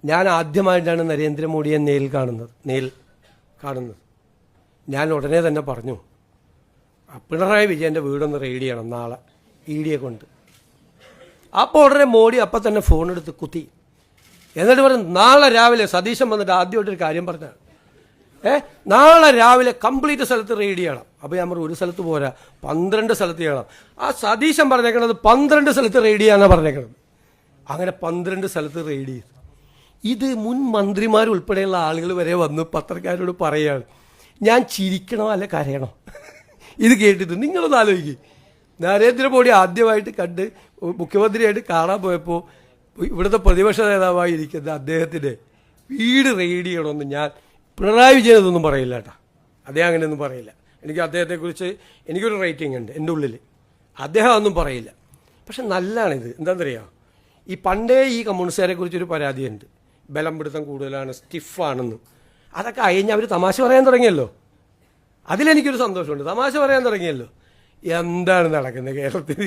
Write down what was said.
ഞാൻ ആദ്യമായിട്ടാണ് നരേന്ദ്രമോദിയെ നേരിൽ കാണുന്നത്. ഞാൻ ഉടനെ തന്നെ പറഞ്ഞു, പിണറായി വിജയൻ്റെ വീടൊന്ന് റെയ്ഡ് ചെയ്യണം നാളെ ED കൊണ്ട്. അപ്പോൾ ഉടനെ മോഡി അപ്പം തന്നെ ഫോണെടുത്ത് കുത്തി. എന്നിട്ട് പറഞ്ഞു, നാളെ രാവിലെ സതീശൻ വന്നിട്ട് ആദ്യമായിട്ടൊരു കാര്യം പറഞ്ഞാണ്, നാളെ രാവിലെ കംപ്ലീറ്റ് സ്ഥലത്ത് റെയ്ഡ് ചെയ്യണം. അപ്പോൾ ഞാൻ പറഞ്ഞു, ഒരു സ്ഥലത്ത് പോരാ, 12 സ്ഥലത്ത് ചെയ്യണം. ആ സതീശൻ പറഞ്ഞേക്കണത് 12 സ്ഥലത്ത് റെയ്ഡ് ചെയ്യാനാണ് പറഞ്ഞേക്കണത്. അങ്ങനെ 12 സ്ഥലത്ത് റെയ്ഡ് ചെയ്തു. ഇത് മുൻ മന്ത്രിമാരുൾപ്പെടെയുള്ള ആളുകൾ വരെ വന്ന് പത്രക്കാരോട് പറയുകയാണ്. ഞാൻ ചിരിക്കണോ അല്ല കരയണോ ഇത് കേട്ടിട്ട്? നിങ്ങളൊന്ന് ആലോചിക്കും. നരേന്ദ്രമോദി ആദ്യമായിട്ട് കണ്ട് മുഖ്യമന്ത്രിയായിട്ട് കാണാൻ പോയപ്പോൾ ഇവിടുത്തെ പ്രതിപക്ഷ നേതാവായിരിക്കുന്ന അദ്ദേഹത്തിൻ്റെ വീട് റെയ്ഡ് ചെയ്യണമെന്ന് ഞാൻ പിണറായി വിജയൻ ഇതൊന്നും പറയില്ല കേട്ടോ. അദ്ദേഹം അങ്ങനെയൊന്നും പറയില്ല. എനിക്ക് അദ്ദേഹത്തെക്കുറിച്ച് എനിക്കൊരു റേറ്റിംഗ് ഉണ്ട് എൻ്റെ ഉള്ളിൽ. അദ്ദേഹം ഒന്നും പറയില്ല. പക്ഷെ നല്ലതാണിത്. എന്താണെന്നറിയാം, ഈ പണ്ടേ ഈ കമ്മ്യൂണിസ്റ്റുകാരെ കുറിച്ചൊരു പരാതിയുണ്ട്, ബലം പിടുത്തം കൂടുതലാണ്, സ്റ്റിഫാണെന്ന്. അതൊക്കെ അയഞ്ഞ് അവർ തമാശ പറയാൻ തുടങ്ങിയല്ലോ. അതിലെനിക്കൊരു സന്തോഷമുണ്ട്. തമാശ പറയാൻ തുടങ്ങിയല്ലോ. എന്താണ് നടക്കുന്നത് കേരളത്തിൽ?